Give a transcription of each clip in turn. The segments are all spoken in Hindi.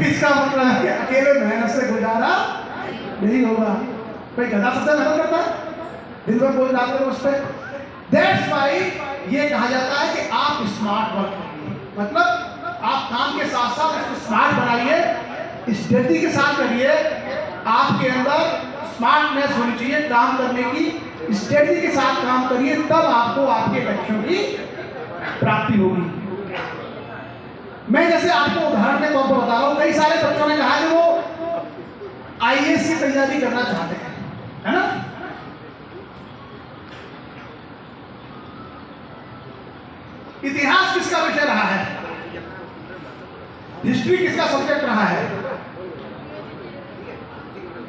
इसका मतलब है कि अकेले मेहनत से गुजारा नहीं होगा। कोई गधा सबसे मेहनत करता है दिन भर, कोई रात में उस पर। दैट्स वाई ये कहा जाता है कि आप स्मार्ट वर्क करिए, मतलब आप काम के साथ साथ उसको स्मार्ट बनाइए, स्ट्रेटजी के साथ करिए। आपके अंदर स्मार्टनेस होनी चाहिए काम करने की, स्ट्रेटजी के साथ काम करिए, तब आपको आपके लक्ष्यों की प्राप्ति होगी। मैं जैसे आपको उदाहरण के तौर पर बता रहा हूं, कई सारे बच्चों ने कहा कि वो आईएएस की तैयारी करना चाहते हैं, है ना। इतिहास किसका विषय रहा है, हिस्ट्री किसका सब्जेक्ट रहा है?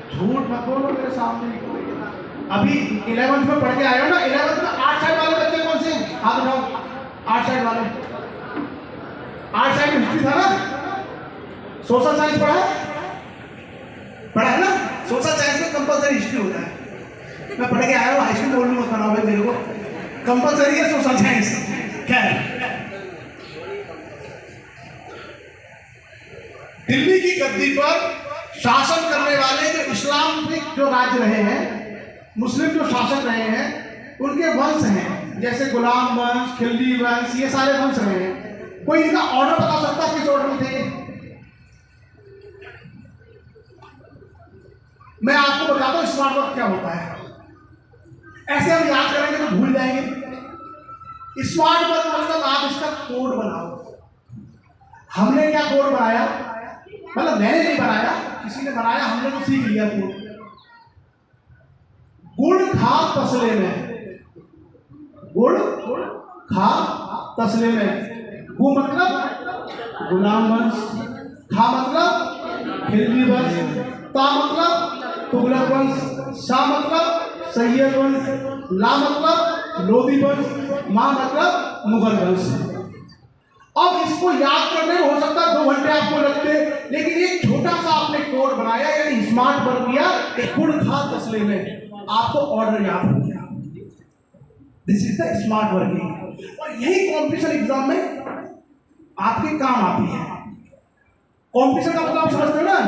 झूठ मत बोलो मेरे सामने। अभी 11th में पढ़ के आए हो ना, 11th में आर्ट साइड वाले बच्चे कौन से हैं? हाथ उठाओ। आर्ट साइड वाले, आर्ट साइड में हिस्ट्री था ना, सोशल साइंस पढ़ा है ना। सोशल साइंस में कंपलसरी हिस्ट्री होता है। मैं पढ़ के आया हूँ, हाई स्कूल बोलने मत बनाओ भाई मेरे को, कंपलसरी है सोशल साइंस। खैर, दिल्ली की गद्दी पर शासन करने वाले जो इस्लामिक जो राज्य रहे हैं, मुस्लिम जो शासक रहे हैं, उनके वंश हैं, जैसे गुलाम वंश, खिलजी वंश, ये सारे वंश रहे हैं। कोई इनका ऑर्डर बता सकता है किस ऑर्डर में थे? मैं आपको बताता हूं स्मार्ट वर्क क्या होता है। ऐसे हम याद करेंगे तो भूल जाएंगे। स्मार्ट वर्क मतलब आप इसका कोड बनाओ। हमने क्या कोड बनाया, मतलब मैंने नहीं बनाया, किसी ने बनाया, हमने तो सीख लिया कोड। गुड़ खा तसले में, गुड़ खा तसले में। गु मतलब गुलाम वंश, खा मतलब खिलजी वंश, ता मतलब तुगलक वंश, सा मतलब सैयद वंश, ला मतलब लोधी वंश, मा मतलब मुगल वंश। अब इसको याद करने में हो सकता है 2 घंटे आपको लगते, लेकिन एक छोटा सा आपने कोड बनाया, यानी स्मार्ट वर्क किया, गुड़ खा तसले में, आपको ऑर्डर याद हो गया। This is the smart working. और यही कॉम्पिटिशन एग्जाम में आपके काम आती है। कॉम्पिटिशन का मतलब आप समझते हो ना,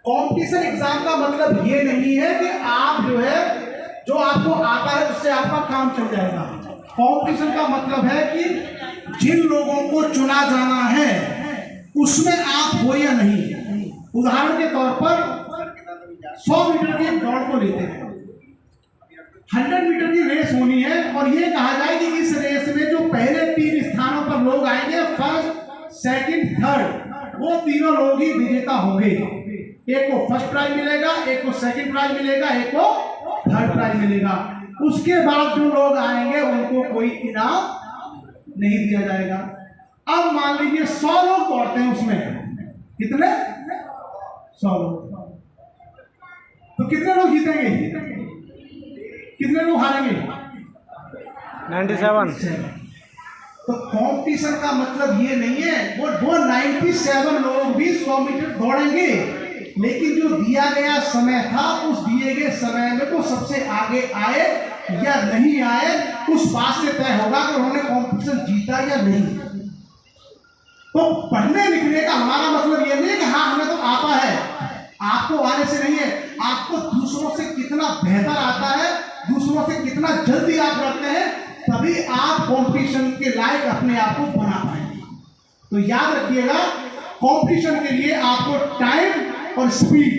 कॉम्पिटिशन एग्जाम का मतलब ये नहीं है कि आप जो है, जो आपको आता है उससे आपका काम चल जाएगा। कॉम्पिटिशन का मतलब है कि जिन लोगों को चुना जाना है उसमें आप हो या नहीं। उदाहरण के तौर पर 100 मीटर की दौड़ को लेते हैं, 100 मीटर की रेस होनी है, और ये कहा जाए कि इस रेस में जो पहले 3 स्थानों पर लोग आएंगे, फर्स्ट, सेकंड, थर्ड, वो तीनों लोग ही विजेता होंगे। एक को फर्स्ट प्राइज मिलेगा, एक को सेकंड प्राइज मिलेगा, एक को थर्ड प्राइज मिलेगा। उसके बाद जो लोग आएंगे उनको कोई इनाम नहीं दिया जाएगा। अब मान लीजिए 100 लोग दौड़ते हैं, उसमें कितने? 100 लोग, तो कितने लोग जीतेंगे, कितने लोग हारेंगे? 97। तो कंपटीशन का मतलब ये नहीं है वो 97 लोग भी 100 मीटर दौड़ेंगे, लेकिन जो दिया गया समय था, उस दिए गए समय में वो सबसे आगे आए या नहीं आए, उस बात से तय होगा कि उन्होंने कंपटीशन जीता या नहीं। तो पढ़ने लिखने का हमारा मतलब ये नहीं है कि हाँ हमें तो आता है, आपको आने से नहीं है, आपको दूसरों से कितना बेहतर आता है, दूसरों से कितना जल्दी आप करते हैं, तभी आप कंपटीशन के लायक अपने आप को बना पाएंगे। तो याद रखिएगा, कंपटीशन के लिए आपको टाइम और स्पीड,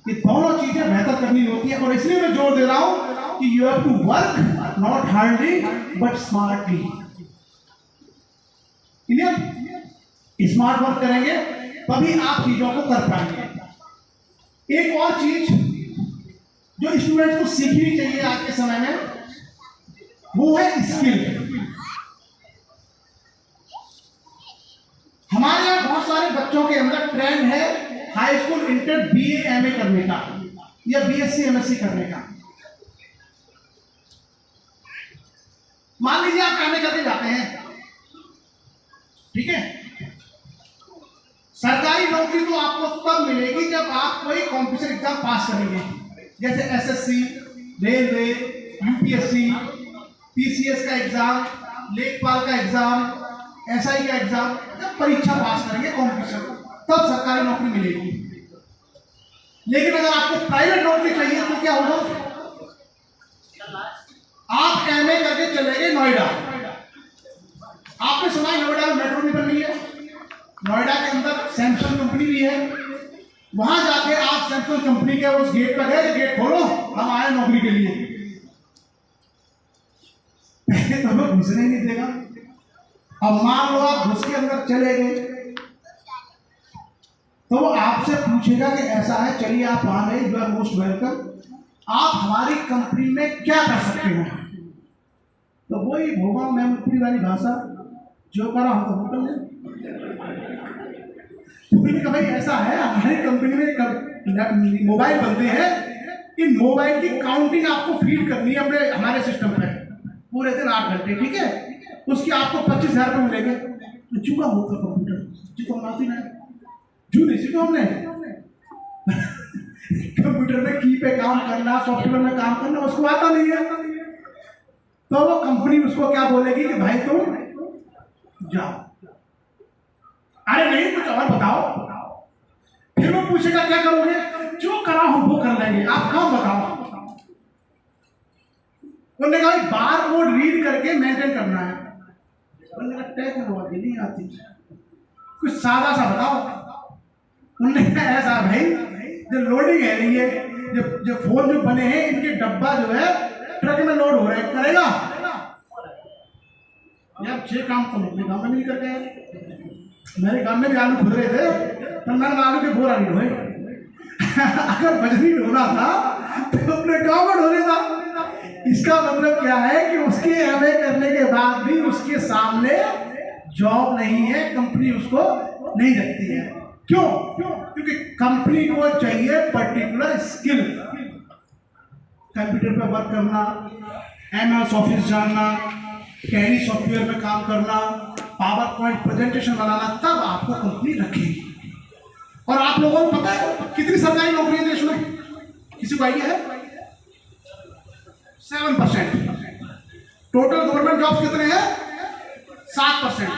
ये दोनों चीजें बेहतर करनी होती है। और इसलिए मैं जोर दे रहा हूं कि you have to work not hardly but smartly. Clear? Smart work करेंगे तभी आप चीजों को कर पाएंगे। एक और चीज जो स्टूडेंट को सीखनी चाहिए आज के समय में, वो है स्किल। हमारे यहां बहुत सारे बच्चों के अंदर ट्रेंड है high school inter BA MA करने का या बीएससी एमएससी करने का। मान लीजिए आप एमए करके जाते हैं, ठीक है, सरकारी नौकरी तो आपको तब मिलेगी जब आप कोई कॉम्पिटिशन एग्जाम पास करेंगे, जैसे एसएससी, रेलवे, यूपीएससी, पीसीएस का एग्जाम, लेखपाल का एग्जाम, एसआई का एग्जाम, जब परीक्षा पास करेंगे कॉम्पिटिशन, तब सरकारी नौकरी मिलेगी। लेकिन अगर आपको प्राइवेट नौकरी चाहिए तो क्या होगा? आप एमए करके चले गए नोएडा। आपने सुना है नोएडा में मेट्रो भी बन रही है, नोएडा के अंदर सैमसंग कंपनी भी है। वहां जाके आप सैमसंग कंपनी के उस गेट पर गए, गेट खोलो, हम आए नौकरी के लिए। पहले तो हमें घुसने ही नहीं देगा। अब मान लो आप घुस के अंदर चले गए तो वो आपसे पूछेगा कि ऐसा है, चलिए आप वहां गए, यू आर मोस्ट वेलकम, आप हमारी कंपनी में क्या कर सकते हैं? तो वही भोगा मैं ऊपरी वाली भाषा जो करा हम तो होटल है। तो भाई ऐसा है, हमारी कंपनी में मोबाइल बनते हैं, इन मोबाइल की काउंटिंग आपको फीड करनी है अपने हमारे सिस्टम पे पूरे दिन 8 घंटे, ठीक है? उसकी आपको 25,000 रुपये मिलेंगे। तो चुका होता कंप्यूटर जी तो बनाती ना जू नहीं सीखो हमने कंप्यूटर में की पे काम करना, सॉफ्टवेयर में काम करना उसको आता नहीं है। तो वो कंपनी उसको क्या बोलेगी कि भाई तुम जाओ, अरे नहीं कुछ और बताओ। फिर वो पूछेगा क्या करोगे? जो करा हम वो कर लेंगे, आप काम बताओ। उन्होंने कहा बार कोड रीड करके मेंटेन करना है। उन्होंने कहा टेक्नोलॉजी नहीं आती, कुछ सादा सा बताओ। उन्होंने कहा ऐसा भाई जो लोडिंग है रही है, जो फोन जो बने हैं इनके डब्बा जो है ट्रक में लोड हो रहा है, करेगा यार 6 काम तो अपने गाँव में नहीं करते हैं। मेरे गाँव में भी आलू खुद रहे थे तो मैंने आलू के बोरा नहीं ढोए अगर बजरी ढोना था तो अपने गाँव में ढोने था। इसका मतलब क्या है कि उसके एमए करने के बाद भी उसके सामने जॉब नहीं है, कंपनी उसको नहीं रखती है। क्यों? क्योंकि कंपनी को चाहिए पर्टिकुलर स्किल, कंप्यूटर पे वर्क करना, एमएस ऑफिस जानना, टैली सॉफ्टवेयर में काम करना, पावर पॉइंट प्रेजेंटेशन बनाना, तब आपको कंपनी रखेगी। और आप लोगों को पता है कितनी सरकारी नौकरी है देश में? किसी को आइडिया है? 7%। टोटल गवर्नमेंट जॉब कितने हैं? 7%।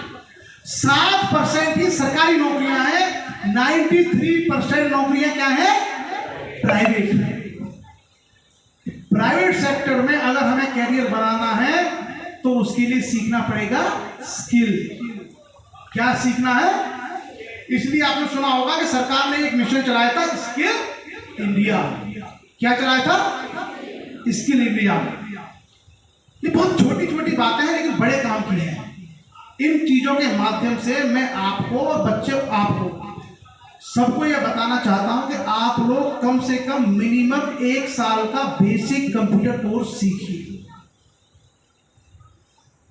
7% ही सरकारी नौकरियां हैं, 93% नौकरियां क्या है? प्राइवेट। प्राइवेट सेक्टर में अगर हमें कैरियर बनाना है तो उसके लिए सीखना पड़ेगा स्किल। क्या सीखना है? इसलिए आपने सुना होगा कि सरकार ने एक मिशन चलाया था, स्किल इंडिया। क्या चलाया था? Skill India. ये बहुत छोटी छोटी बातें हैं लेकिन बड़े काम की हैं। इन चीजों के माध्यम से मैं आपको और बच्चे आपको सबको यह बताना चाहता हूं कि आप लोग कम से कम मिनिमम 1 साल का बेसिक कंप्यूटर कोर्स सीखिए।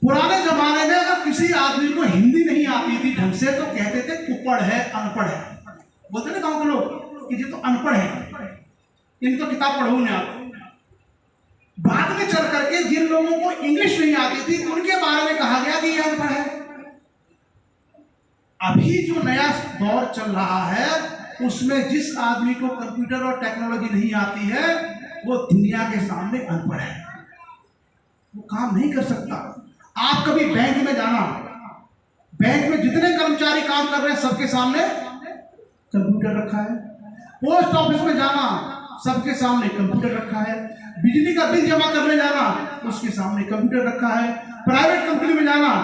पुराने जमाने में अगर किसी आदमी को हिंदी नहीं आती थी ढंग से तो कहते थे कुपड़ है, अनपढ़ है। बोलते ना गांव के लोग कि ये तो अनपढ़ है, इनको किताब पढ़ो नहीं आती। बाद में चल करके जिन लोगों को इंग्लिश नहीं आती थी उनके बारे में कहा गया कि ये अनपढ़ है। अभी जो नया दौर चल रहा है उसमें जिस आदमी को कंप्यूटर और टेक्नोलॉजी नहीं आती है वो दुनिया के सामने अनपढ़ है, वो काम नहीं कर सकता। आप कभी बैंक में जाना, बैंक में जितने कर्मचारी काम कर रहे हैं सबके सामने कंप्यूटर रखा है। पोस्ट ऑफिस में जाना, सबके सामने कंप्यूटर रखा है। बिजली का बिल जमा करने जाना, उसके सामने कंप्यूटर रखा है। प्राइवेट कंपनी में जाना,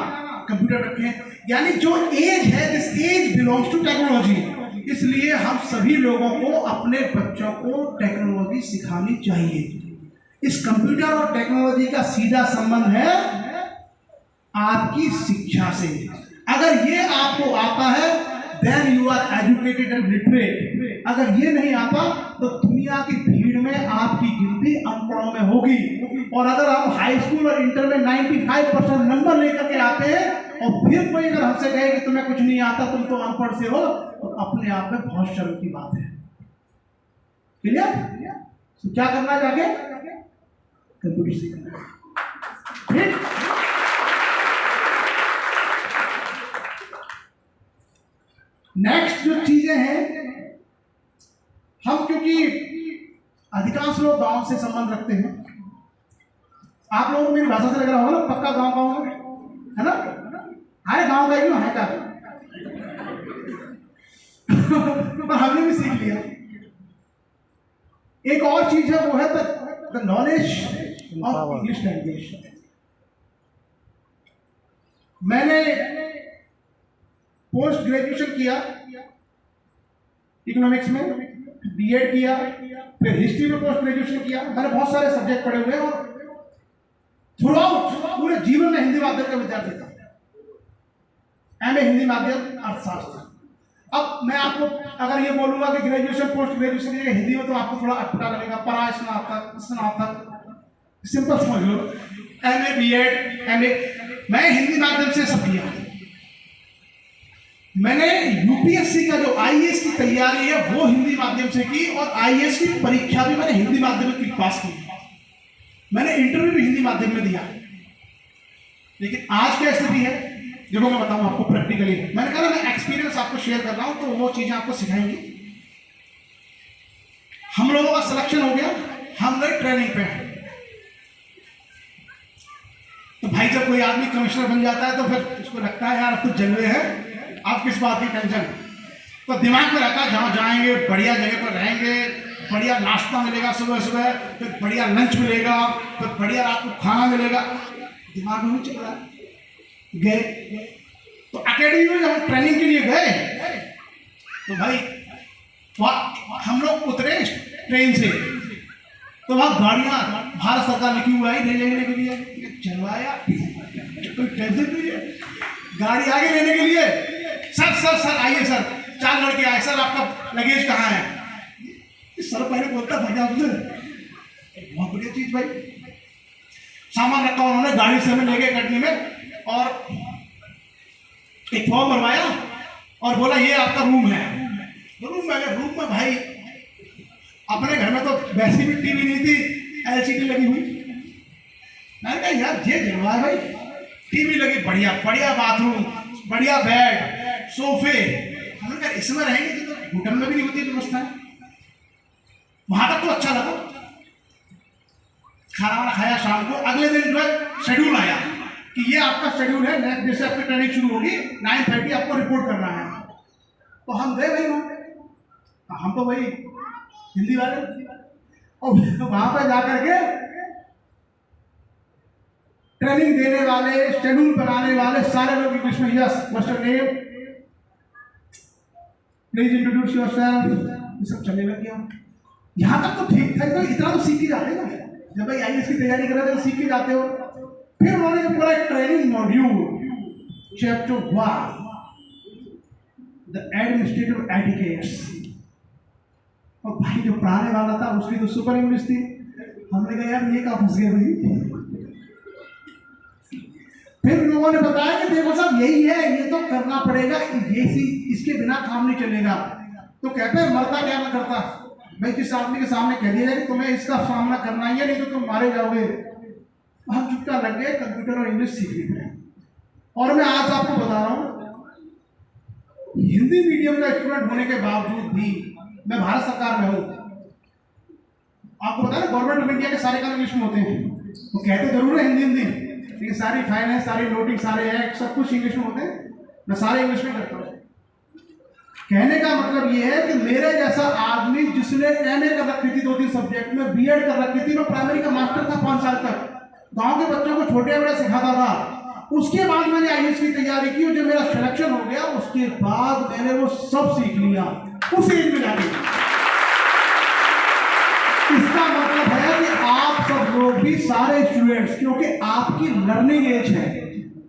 कंप्यूटर रखे हैं। यानी जो एज है, this age belongs to technology. इसलिए हम सभी लोगों को अपने बच्चों को टेक्नोलॉजी सिखानी चाहिए। इस कंप्यूटर और टेक्नोलॉजी का सीधा संबंध है आपकी शिक्षा से। अगर ये आपको आता है then you are educated and literate. अगर ये नहीं आता तो दुनिया की भीड़ में आपकी गिनती अनपढ़ों में होगी। और अगर हम हाई स्कूल और इंटर में 95% नंबर लेकर के आते हैं और फिर कोई अगर हमसे कहे कि तुम्हें कुछ नहीं आता, तुम तो अनपढ़ से हो, तो अपने आप में बहुत शर्म की बात है। क्लियर? तो क्या करना है जाके? कंप्यूटर सीखना। ठीक? नेक्स्ट जो चीजें हैं, हम क्योंकि अधिकांश लोग गांव से संबंध रखते हैं, आप लोगों को मेरी भाषा से लग रहा होगा ना पक्का गांव है ना? अरे गांव का ही है क्या? पर हमने भी सीख लिया। एक और चीज है, वो है the knowledge of English language. मैंने पोस्ट ग्रेजुएशन किया इकोनॉमिक्स में, बीएड किया, फिर हिस्ट्री में पोस्ट ग्रेजुएशन किया। मैंने बहुत सारे सब्जेक्ट पढ़े हुए हैं और थ्रू आउट पूरे जीवन में हिंदी माध्यम का विद्यार्थी था। एमए हिंदी माध्यम अर्थशास्त्र। अब मैं आपको अगर ये बोलूंगा कि ग्रेजुएशन पोस्ट ग्रेजुएशन ये हिंदी में, तो आपको थोड़ा अटपटा लगेगा। पराय स्नातक सिंपल समझ लो, एमए बीएड एमए। मैं हिंदी माध्यम से सब किया। मैंने यूपीएससी का जो आईएएस की तैयारी है वो हिंदी माध्यम से की, और आईएएस की परीक्षा भी मैंने हिंदी माध्यम की पास की। मैंने इंटरव्यू भी हिंदी माध्यम में दिया। लेकिन आज क्या स्थिति है, देखो मैं बताऊं आपको प्रैक्टिकली। मैंने कहा ना, मैं एक्सपीरियंस आपको शेयर कर रहा हूं, तो वो चीजें आपको सिखाएंगी। हम लोगों का सिलेक्शन हो गया, हम गए ट्रेनिंग पे। तो भाई जब कोई आदमी कमिश्नर बन जाता है तो फिर उसको लगता है यार अब तो जलवे है, आप किस बात की टेंशन। तो दिमाग में रहता है जहां जाएंगे बढ़िया जगह पर रहेंगे, बढ़िया नाश्ता मिलेगा सुबह सुबह, फिर बढ़िया लंच मिलेगा, फिर बढ़िया रात को खाना मिलेगा। दिमाग में चल रहा है। गए तो अकेडमी में जब हम ट्रेनिंग के लिए गए तो भाई हम लोग उतरे ट्रेन से, तो वहां गाड़ियां भारत सरकार लिखी हुआ है ले लेने के लिए, चलवाया कोई टेंशन नहीं है। गाड़ी आगे लेने के लिए, सर सर सर आइए सर, 4 लड़के आए, सर आपका लगेज कहाँ है। सर पहले बोलता भाई आपसे, बहुत बढ़िया चीज भाई। सामान रखा उन्होंने, गाड़ी से हमें ले गए कटनी में और एक फॉर्म भरवाया और बोला ये आपका रूम है। रूम में भाई अपने घर में तो वैसी भी टीवी नहीं थी, एलसीडी लगी हुई। मैंने कहा यार ये जलवा है भाई, टीवी लगी, बढ़िया बढ़िया बाथरूम, बढ़िया बेड, सोफे। हमने कहा इसमें रहेंगे तो होटल में भी नहीं होती व्यवस्था। वहां तक तो अच्छा लगा। खाना वाना खाया शाम को। अगले दिन जो है शेड्यूल आया कि ये आपका शेड्यूल है, नेक्स्ट डे से आपकी ट्रेनिंग शुरू होगी, 9:30 आपको रिपोर्ट करना है। तो हम गए भाई वहां, हम तो भाई हिंदी वाले, और वहां पर जाकर के ट्रेनिंग देने वाले, शेड्यूल बनाने वाले सारे लोग इंग्लिश में, yes master name, please introduce yourself, ये सब चलने लग गया। यहां तक तो ठीक था, तो इतना तो सीख ही जाते ना। जब भाई आईएएस की तैयारी कर रहे थे तो सीख ही जाते हो। फिर उन्होंने पूरा training module chapter 1 the administrative etiquettes, और भाई जो पढ़ाने वाला था उसकी तो सुपर इंग्लिश थी। हमने कहा यार ये कहाँ फंस गए भाई। फिर लोगों ने बताया कि देखो साहब यही है, ये तो करना पड़ेगा, इसके बिना काम नहीं चलेगा। तो कहते हैं मरता क्या ना करता भाई, किस आदमी के सामने कह दिया कि तुम्हें इसका सामना करना ही है, नहीं तो तुम मारे जाओगे। हम चुपका लग गए कंप्यूटर और इंग्लिश सीखने में। और मैं आज आपको बता रहा हूं, हिंदी मीडियम का स्टूडेंट होने के बावजूद भी मैं भारत सरकार में हूं। आपको पता है ना, गवर्नमेंट ऑफ इंडिया के सारे काम इंग्लिश में होते हैं। वो कहते जरूर है हिंदी, लेकिन सारी फाइल है, सारी नोटिंग, सारे एक्ट, सब कुछ इंग्लिश में होते हैं। मैं सारे इंग्लिश में करता हूँ। कहने का मतलब ये है कि मेरे जैसा आदमी जिसने एमए कर रखी थी 2-3 सब्जेक्ट में, बीएड कर रखी थी, मैं प्राइमरी का मास्टर था 5 साल तक, गांव के बच्चों को छोटे बड़े सिखाता था। उसके बाद मैंने आईएएस की तैयारी की, और जब मेरा सिलेक्शन हो गया उसके बाद मैंने वो सब सीख लिया उस एज में जाके। इसका मतलब है कि आप सब लोग भी, सारे स्टूडेंट्स, क्योंकि आपकी लर्निंग एज है,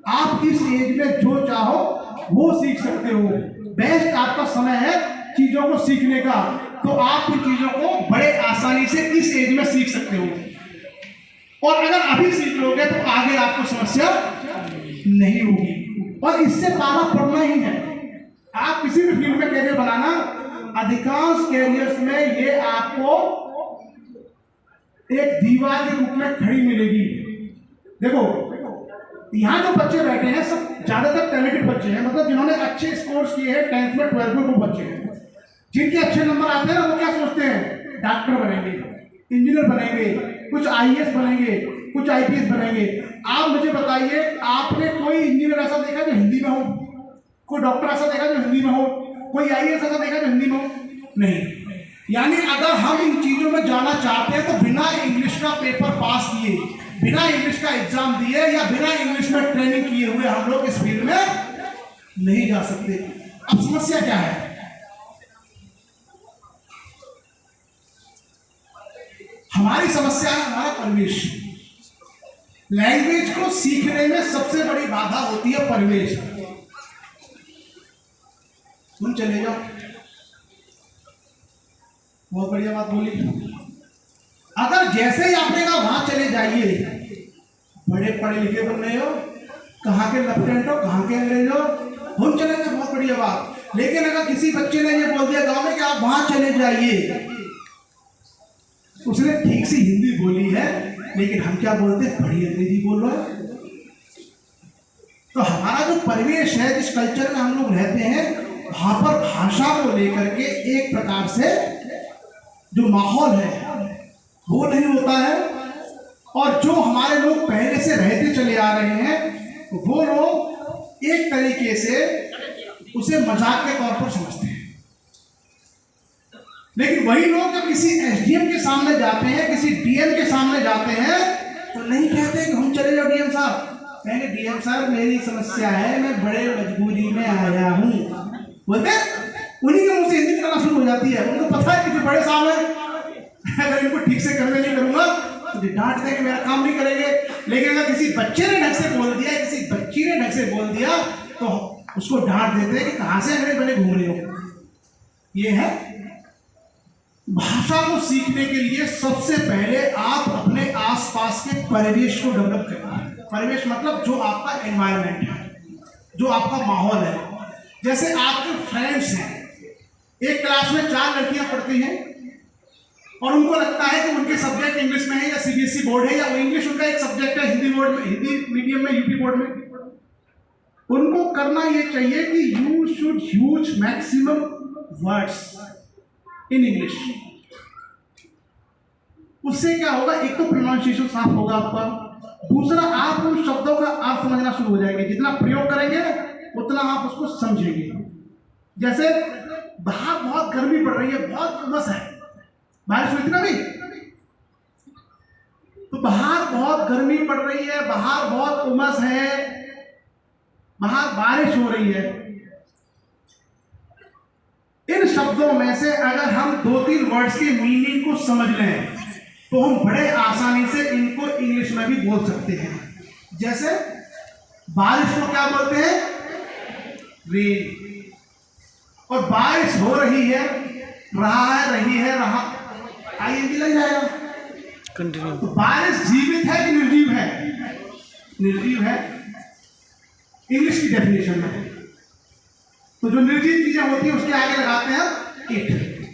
आप इस एज में जो चाहो वो सीख सकते हो। बेस्ट आपका समय है चीजों को सीखने का, तो आप इन चीजों को बड़े आसानी से इस एज में सीख सकते हो। और अगर अभी सीख लोगे तो आगे आपको समस्या नहीं होगी। और इससे पारा पड़ना ही है। आप किसी भी फील्ड में कैरियर बनाना, अधिकांश कैरियर्स में ये आपको एक दीवार के रूप में खड़ी मिलेगी। देखो यहाँ जो बच्चे बैठे हैं सब ज्यादातर टैलेंटेड बच्चे हैं, मतलब जिन्होंने अच्छे स्कोर्स किए हैं 10th में 12th में, वो बच्चे हैं। जिनके अच्छे नंबर आते हैं ना, वो क्या सोचते हैं, डॉक्टर बनेंगे, इंजीनियर बनेंगे, कुछ आईएएस बनेंगे, कुछ आईपीएस बनेंगे। आप मुझे बताइए, आपने कोई इंजीनियर ऐसा देखा जो हिंदी में हो, कोई डॉक्टर ऐसा देखा जो हिंदी में हो, कोई आईएएस ऐसा देखा जो हिंदी में हो? नहीं। यानी अगर हम इन चीजों में जाना चाहते हैं तो बिना इंग्लिश का पेपर पास किए, बिना इंग्लिश का एग्जाम दिए या बिना इंग्लिश में ट्रेनिंग किए हुए हम लोग इस फील्ड में नहीं जा सकते। अब समस्या क्या है? हमारी समस्या है हमारा परिवेश। लैंग्वेज को सीखने में सबसे बड़ी बाधा होती है परिवेश। तुम चले जाओ, बहुत बढ़िया बात बोली। अगर जैसे ही आपने कहा वहां चले जाइए, बड़े पढ़े लिखे बन रहे हो, कहाँ के लेफ्टिनेंट हो, कहाँ के अंग्रेज हो, हम चले गए, बहुत बढ़िया बात। लेकिन अगर किसी बच्चे ने ये बोल दिया गांव में कि आप वहां चले जाइए, उसने ठीक सी हिंदी बोली है लेकिन हम क्या बोलते हैं, बड़ी अंग्रेजी बोल रहे हैं। तो हमारा जो परिवेश है, जिस कल्चर में हम लोग रहते हैं, वहां पर भाषा को लेकर के एक प्रकार से जो माहौल है वो नहीं होता है। और जो हमारे लोग पहले से रहते चले आ रहे हैं वो लोग एक तरीके से उसे मजाक के तौर पर समझते हैं। लेकिन वही लोग जब किसी एसडीएम के सामने जाते हैं, किसी डीएम के सामने जाते हैं, तो नहीं कहते कि हम चले जाओ डीएम साहब, कहेंगे डीएम साहब मेरी समस्या है, मैं बड़े मजबूरी में आया हूं। बोलते उन्हीं के मुंह से हिंदी निकलना शुरू हो जाती है। उनको पता है कि जो बड़े साहब हैं, अगर इनको ठीक से करने नहीं करूंगा तो डांट देंगे, मेरा काम नहीं करेंगे। लेकिन अगर किसी बच्चे ने ढंग से बोल दिया, किसी बच्ची ने ढंग से बोल दिया, तो उसको डांट देते हैं कि कहां से अंग्रेज बने घूम रहे हो। ये है भाषा को सीखने के लिए सबसे पहले आप अपने आसपास के परिवेश को डेवलप करें। परिवेश मतलब जो आपका एनवायरनमेंट है, जो आपका माहौल है। जैसे आपके फ्रेंड्स हैं, एक क्लास में 4 लड़कियां पढ़ती हैं और उनको लगता है कि उनके सब्जेक्ट इंग्लिश में है या सीबीएसई बोर्ड है, या वो इंग्लिश उनका एक सब्जेक्ट है हिंदी बोर्ड में, हिंदी मीडियम में, यूपी बोर्ड में। उनको करना ये चाहिए कि you should use maximum words in English. उससे क्या होगा, एक तो प्रोनाउंसिएशन साफ होगा आपका, दूसरा आप उन शब्दों का अर्थ समझना शुरू हो जाएंगे। जितना प्रयोग करेंगे उतना आप उसको समझेंगे। जैसे बाहर बहुत गर्मी पड़ रही है, बहुत उमस है, बारिश हुई थी ना भाई, तो बाहर बहुत गर्मी पड़ रही है, बाहर बहुत उमस है, बाहर बारिश हो रही है। इन शब्दों में से अगर हम 2-3 वर्ड्स की मीनिंग को समझ लें तो हम बड़े आसानी से इनको इंग्लिश में भी बोल सकते हैं। जैसे बारिश को क्या बोलते हैं, रेन। और बारिश हो रही है, रहा है, रही है, रहा, आईएनजी लग जाएगा। कंटिन्यू। तो बारिश जीवित है कि निर्जीव है? निर्जीव है इंग्लिश की डेफिनेशन में। तो जो निर्जीव चीजें होती है उसके आगे लगाते हैं इट।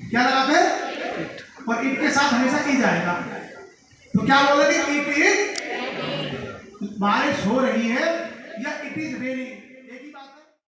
क्या लगाते हैं? और इट के साथ हमेशा इज आएगा। तो क्या बोलेंगे, इट इज, बारिश हो रही है या इट इज रेनिंग।